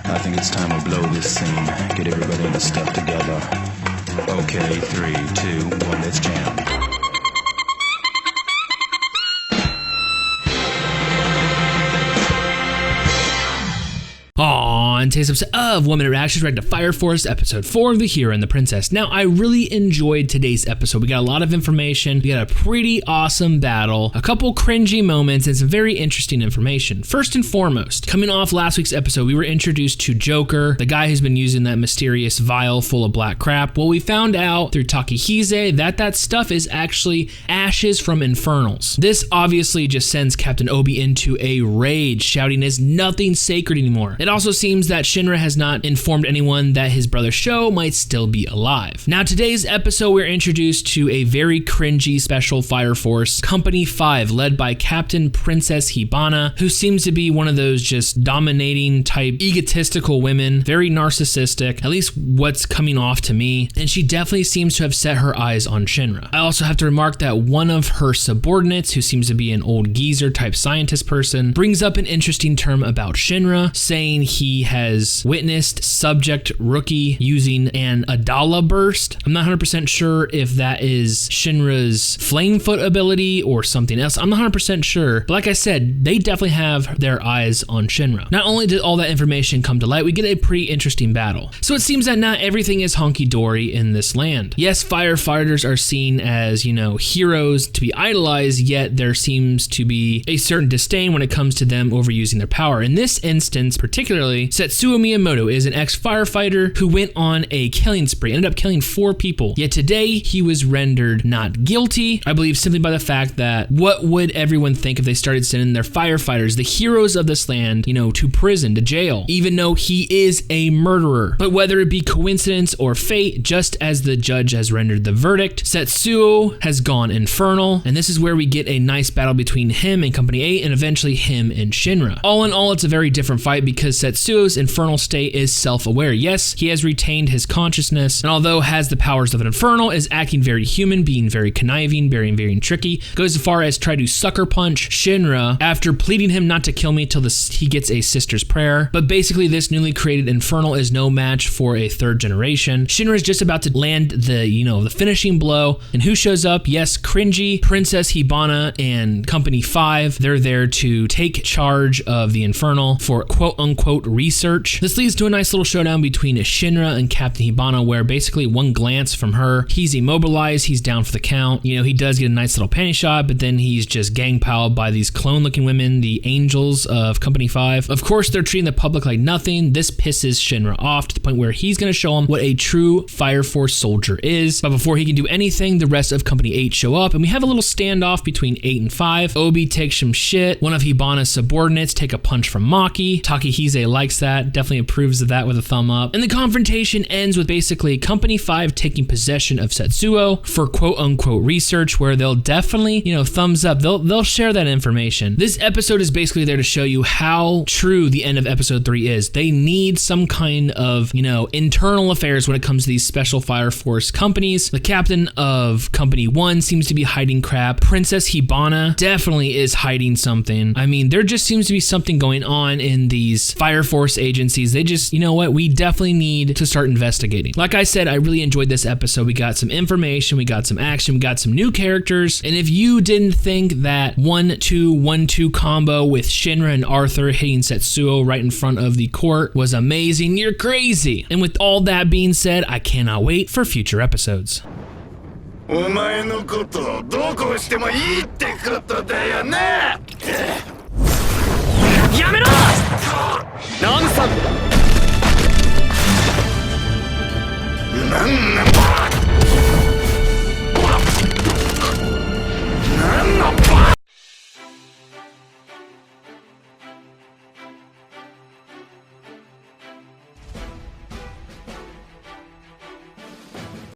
I think it's time we blow this scene. Get everybody in the stuff together. Okay, 3, 2, 1, let's jam. On today's episode of 1 Minute Reactions, we're to Fire Force episode 4 of The Hero and the Princess. Now, I really enjoyed today's episode. We got a lot of information. We got a pretty awesome battle, a couple cringy moments, and some very interesting information. First and foremost, coming off last week's episode, we were introduced to Joker, the guy who's been using that mysterious vial full of black crap. Well, we found out through Takehise that stuff is actually ashes from infernals. This obviously just sends Captain Obi into a rage, shouting, "Is nothing sacred anymore?" It also seems that Shinra has not informed anyone that his brother Sho might still be alive. Now, today's episode, we're introduced to a very cringy special fire force, Company 5, led by Captain Princess Hibana, who seems to be one of those just dominating type egotistical women, very narcissistic, at least what's coming off to me, and she definitely seems to have set her eyes on Shinra. I also have to remark that one of her subordinates, who seems to be an old geezer type scientist person, brings up an interesting term about Shinra, saying he has witnessed subject rookie using an Adala burst. I'm not 100% sure if that is Shinra's Flamefoot ability or something else. I'm not 100% sure, but like I said, they definitely have their eyes on Shinra. Not only did all that information come to light, we get a pretty interesting battle. So it seems that not everything is honky-dory in this land. Yes, firefighters are seen as, heroes to be idolized, yet there seems to be a certain disdain when it comes to them overusing their power. In this instance, particularly, Setsuo Miyamoto is an ex-firefighter who went on a killing spree, ended up killing 4 people. Yet today, he was rendered not guilty, I believe simply by the fact that what would everyone think if they started sending their firefighters, the heroes of this land, to prison, to jail, even though he is a murderer. But whether it be coincidence or fate, just as the judge has rendered the verdict, Setsuo has gone infernal, and this is where we get a nice battle between him and Company 8 and eventually him and Shinra. All in all, it's a very different fight because Setsuo's infernal state is self-aware. Yes, he has retained his consciousness, and although has the powers of an infernal, is acting very human, being very conniving, very tricky, goes as far as try to sucker punch Shinra after pleading him not to kill me till he gets a sister's prayer. But basically, this newly created infernal is no match for a 3rd generation. Shinra is just about to land the finishing blow, and who shows up? Yes, cringy Princess Hibana and Company 5. They're there to take charge of the infernal for quote-unquote research. This leads to a nice little showdown between Shinra and Captain Hibana, where basically one glance from her, he's immobilized, he's down for the count. He does get a nice little panty shot, but then he's just gang-piled by these clone-looking women, the angels of Company 5. Of course, they're treating the public like nothing. This pisses Shinra off to the point where he's going to show him what a true Fire Force soldier is. But before he can do anything, the rest of Company 8 show up, and we have a little standoff between 8 and 5. Obi takes some shit. One of Hibana's subordinates take a punch from Maki. Takehise likes that, definitely approves of that with a thumb up. And the confrontation ends with basically Company 5 taking possession of Setsuo for quote-unquote research, where they'll definitely, thumbs up. They'll share that information. This episode is basically there to show you how true the end of episode 3 is. They need some kind of, internal affairs when it comes to these special fire force companies. The captain of Company 1 seems to be hiding crap. Princess Hibana definitely is hiding something. I mean, there just seems to be something going on in these fire force agencies. They just, we definitely need to start investigating. Like I said, I really enjoyed this episode. We got some information, we got some action, we got some new characters, and if you didn't think that 1-2-1-2 combo with Shinra and Arthur hitting Setsuo right in front of the court was amazing, you're crazy. And with all that being said, I cannot wait for future episodes. お前のことをどうしてもいいってことだよね。やめろ！ナムさん